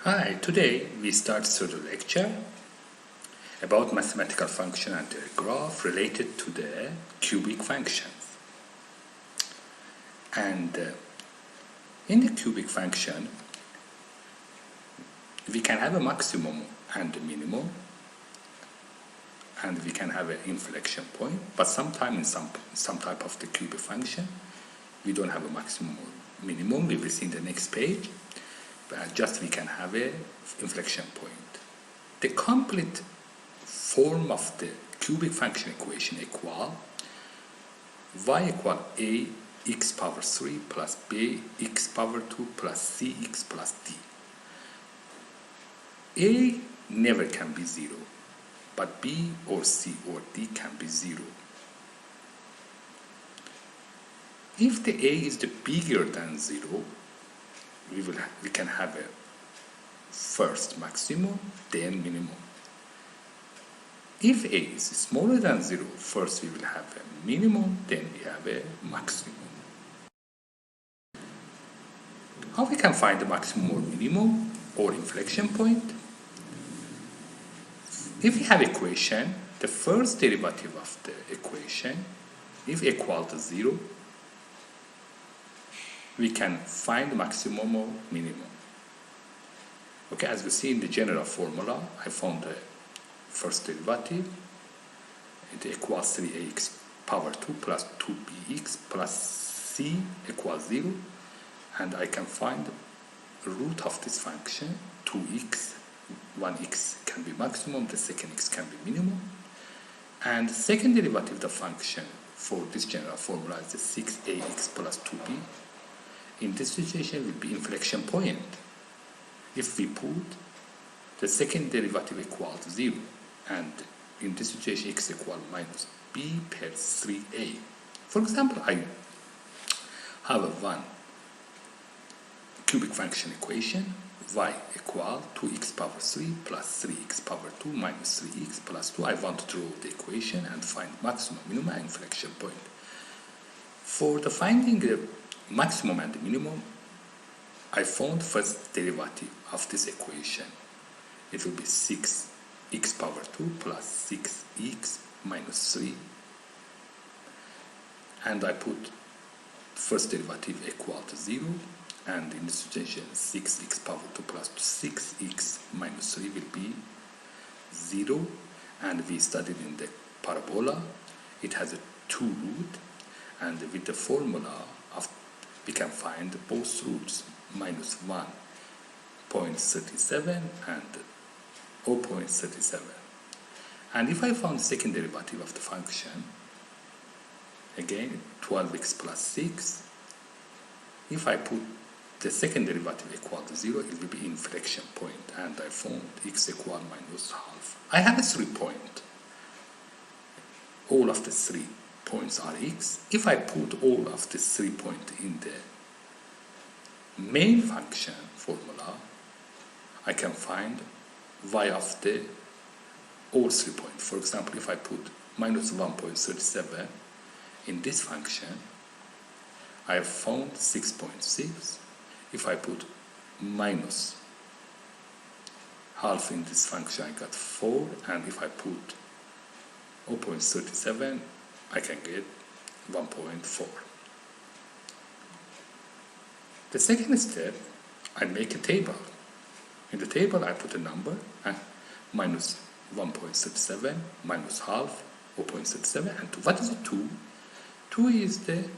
Hi, today we start through the lecture about mathematical function and their graph related to the cubic functions. And in the cubic function, we can have a maximum and a minimum, and we can have an inflection point, but sometimes in some type of the cubic function, we don't have a maximum or minimum. We will see in the next page. Just we can have a inflection point. The complete form of the cubic function equation equal y equal a x power 3 plus b x power 2 plus c x plus d. A never can be 0, but b or c or d can be 0. If the a is the bigger than 0, we can have a first maximum, then minimum. If a is smaller than 0, first we will have a minimum, then we have a maximum. How we can find the maximum or minimum or inflection point? If we have equation, the first derivative of the equation, if equal to 0, we can find maximum or minimum. Okay, as we see in the general formula, I found the first derivative. It equals 3ax power 2 plus 2bx plus c equals 0. And I can find the root of this function, 2x. One x can be maximum, the second x can be minimum. And the second derivative of the function for this general formula is the 6ax plus 2b. In this situation will be inflection point. If we put the second derivative equal to 0, and in this situation x equal minus b per 3a. For example, I have a one cubic function equation, y equal 2x power 3 plus 3x power 2 minus 3x plus 2. I want to draw the equation and find maximum, minimum, and inflection point. For the finding the maximum and the minimum, I found first derivative of this equation. It will be 6x power 2 plus 6x minus 3. And I put first derivative equal to 0. And in this situation, 6x power 2 plus 6x minus 3 will be 0. And we studied in the parabola, it has a 2 root. And with the formula, we can find both roots, minus 1.37 and 0.37. And if I found the second derivative of the function, again 12x plus 6, if I put the second derivative equal to 0, it will be inflection point, and I found x equal minus half. I have a 3 point. All of the 3 points are x. If I put all of the 3 points in the main function formula, I can find y of the all 3 points. For example, if I put minus 1.37 in this function, I have found 6.6. If I put minus half in this function, I got 4. And if I put 0.37, I can get 1.4. The second step, I make a table. In the table, I put a number, minus 1.37, minus half, 0.37, and 2. What is a 2? 2 is the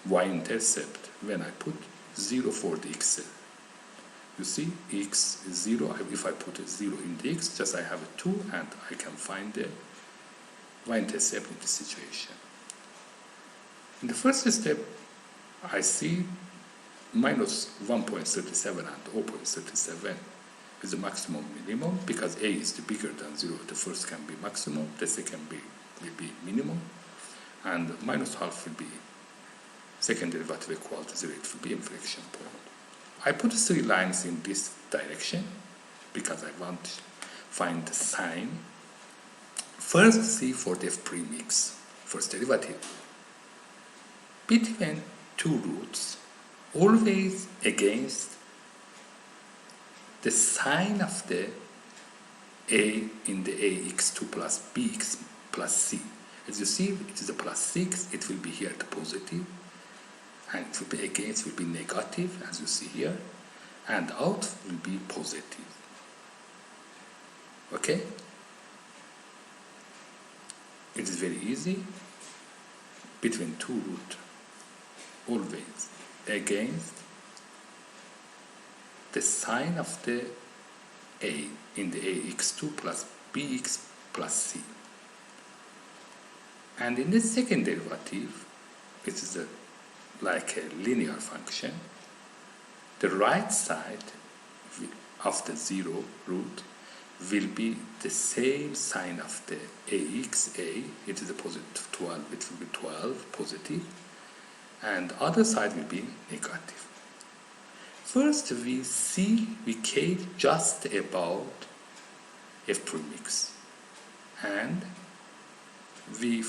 y-intercept when I put 0 for the x. You see, x is 0. If I put a 0 in the x, just I have a 2, and I can find the y-intercept in this situation. In the first step, I see minus 1.37 and 0.37 is the maximum minimum, because a is the bigger than 0. The first can be maximum, the second will be minimum, and minus half will be second derivative equal to 0. It will be inflection point. I put 3 lines in this direction because I want to find the sign. First, see for the premix, first derivative. Between 2 roots, always against the sign of the a in the ax2 plus bx plus c. As you see, it is a plus 6, it will be here the positive, and it will be again, it will be negative, as you see here, and out will be positive. Okay? It is very easy. Between two roots, always against the sign of the a in the ax2 plus bx plus c. And in the second derivative, it is like a linear function. The right side of the 0 root will be the same sign of the axa. It is a positive 12, it will be 12 positive, and other side will be negative. First we came just about f premix, and we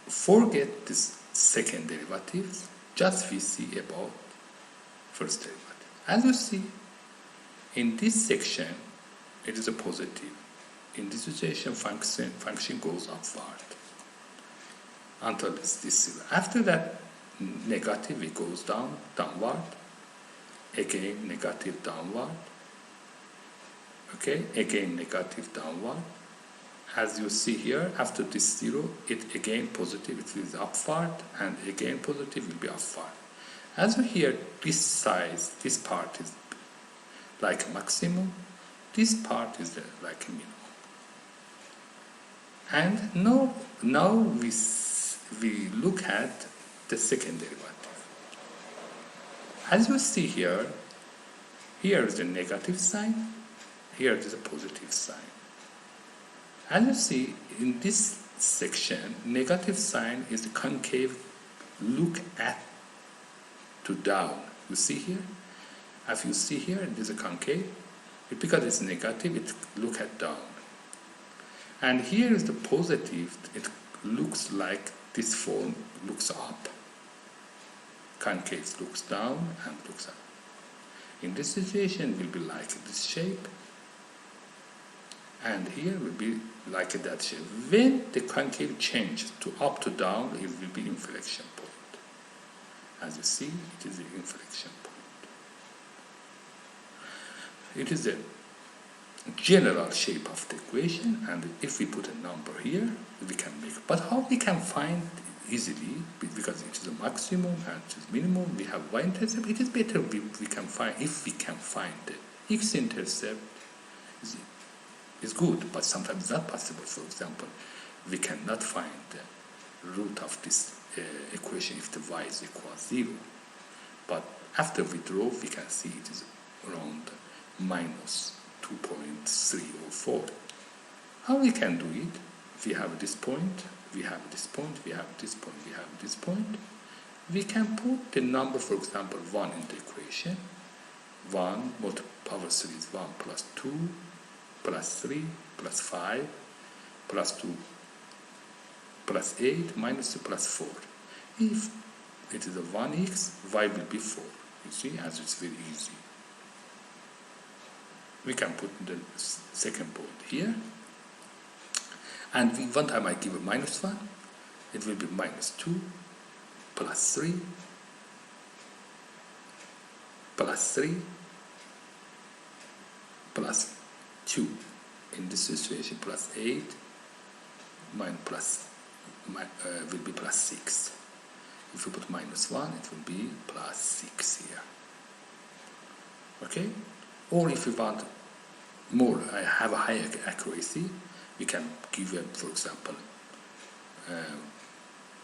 forget this second derivative, just we see about first derivative. As you see, in this section, it is a positive. In this situation, function goes upward until this 0. After that, negative, it goes downward. Again, negative, downward. Okay, again, negative, downward. As you see here, after this 0, it again positive, it is upward, and again positive will be upward. As you hear, this size, this part is like maximum, this part is like a minimum. And now we look at the second derivative. As you see here, here is the negative sign, here is a positive sign. As you see, in this section, negative sign is the concave, look at to down. You see here? If you see here, it is a concave. Because it's negative, it look at down. And here is the positive, it looks like this form looks up. Concave looks down and looks up. In this situation, it will be like this shape. And here will be like that shape. When the concave changes to up to down, it will be inflection point. As you see, it is the inflection point. It is the general shape of the equation, and if we put a number here, we can make. But how we can find easily, because it is a maximum and it is minimum, we have y-intercept. It is better we can find, if we can find the x-intercept is good, but sometimes it's not possible. For example, we cannot find the root of this equation if the y is equal 0. But after we draw, we can see it is around minus 2.304. How we can do it? We have this point, we have this point, we have this point, we have this point. We can put the number, for example, 1 in the equation. 1 power 3 is 1 plus 2 plus 3 plus 5 plus 2 plus 8 minus 2 plus 4. If it is a 1x, y will be 4. You see, as it's very easy. We can put the second point here. And one time I give a minus 1, it will be minus 2 plus 3 plus 3 plus 2. In this situation, plus 8 will be plus 6. If you put minus 1, it will be plus 6 here. Okay? Or if you want more, I have a higher accuracy, we can give them, for example,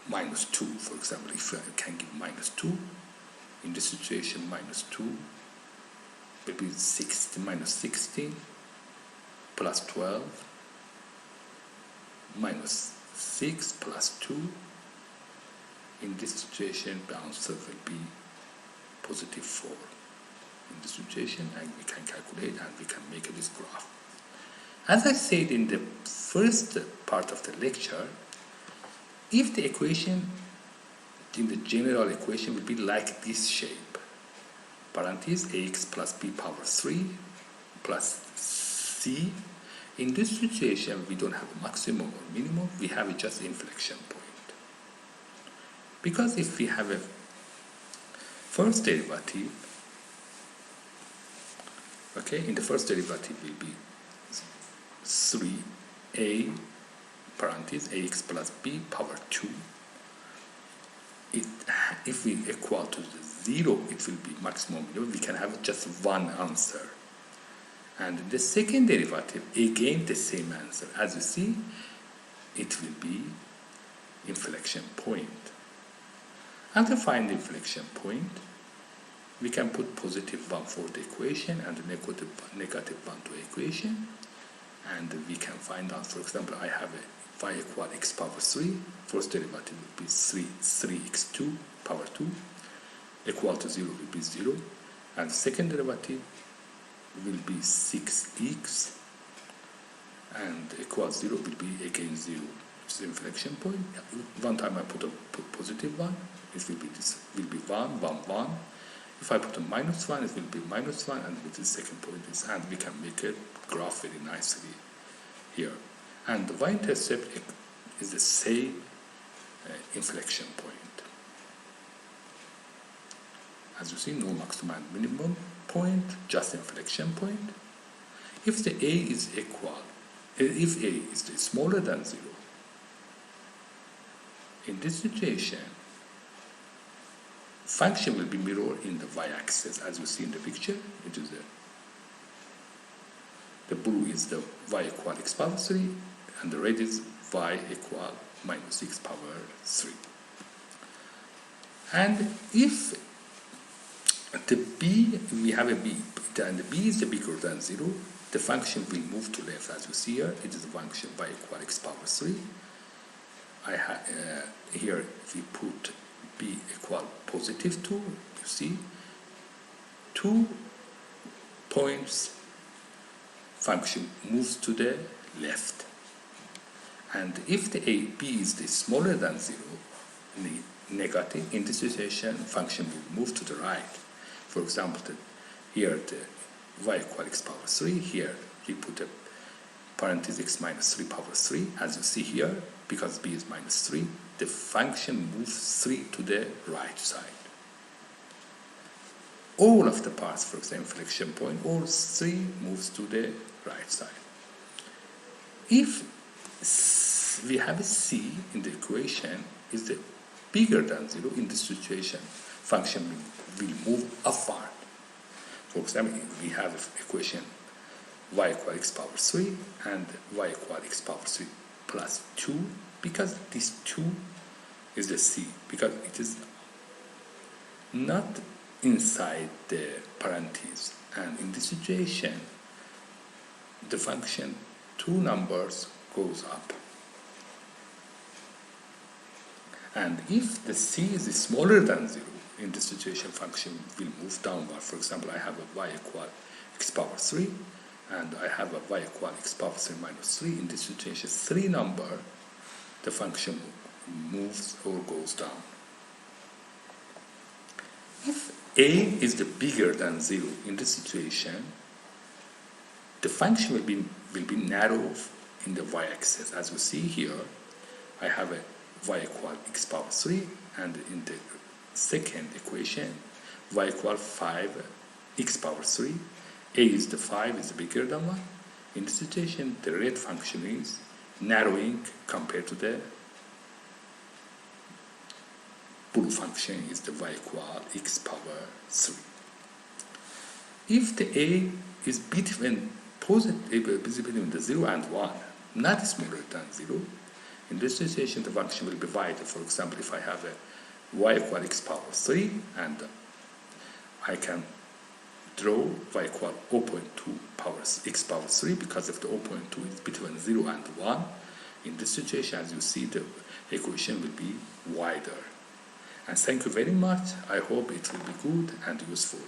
minus 2, for example. If I can give minus 2, in this situation, minus 2, maybe minus 16, plus 12, minus 6, plus 2. In this situation, the answer will be positive 4. In this situation, and we can calculate and we can make this graph. As I said in the first part of the lecture, if the equation, in the general equation, will be like this shape, parentheses ax plus b power 3 plus c. In this situation, we don't have a maximum or minimum, we have just inflection point. Because if we have a first derivative, okay, in the first derivative will be 3a parentheses ax plus b power 2. If we equal to 0, it will be maximum. We can have just one answer. And the second derivative, again the same answer. As you see, it will be inflection point. And to find the inflection point, we can put positive 1 for the equation and the negative 1 to the equation. And we can find out, for example, I have a y equal x power 3. First derivative will be 3x2 power 2. Equal to 0 will be 0. And second derivative will be 6x. And equal 0 will be again 0. Which is the inflection point. One time I put positive 1. It will be this will be 1, 1, 1. If I put a minus 1, it will be minus 1, and with the second point is, and we can make a graph very nicely here. And the y-intercept is the same inflection point. As you see, no maximum and minimum point, just inflection point. If the a is equal, if a is smaller than 0, in this situation, function will be mirrored in the y-axis. As you see in the picture, it is the blue is the y equal x power 3, and the red is y equal minus x power 3. And if the b, we have a b, and the b is bigger than 0, the function will move to left. As you see here, it is a function y equal x power 3. Here, if we put b equal positive 2, you see 2 points function moves to the left. And if the b is smaller than 0, negative, in this situation function will move to the right. For example, here the y equal x power 3, here we put a parenthesis x minus 3 power 3. As you see here, because b is minus 3, the function moves 3 to the right side. All of the parts, for example, inflection point, all 3 moves to the right side. If we have a c in the equation is bigger than 0, in this situation, function will move upward. For example, we have equation y equal x power 3 and y equal x power 3 plus 2, because this 2 is the c, because it is not inside the parentheses, and in this situation the function 2 numbers goes up. And if the c is smaller than 0, in this situation function will move downward. For example, I have a y equal x power 3 and I have a y equal x power 3 minus 3. In this situation, 3 number, the function moves or goes down. If a is bigger than 0, in this situation, the function will be narrow in the y-axis. As you see here, I have a y equal x power 3, and in the second equation, y equal 5 x power 3. A is 5 is bigger than 1. In this situation, the red function is narrowing compared to the blue function is the y equal x power 3. If the a is between the 0 and 1, not smaller than 0, in this situation the function will be wider. For example, if I have a y equal x power 3 and I can draw y equal 0.2 power x power 3, because if the 0.2 is between 0 and 1, in this situation, as you see, the equation will be wider. And thank you very much. I hope it will be good and useful.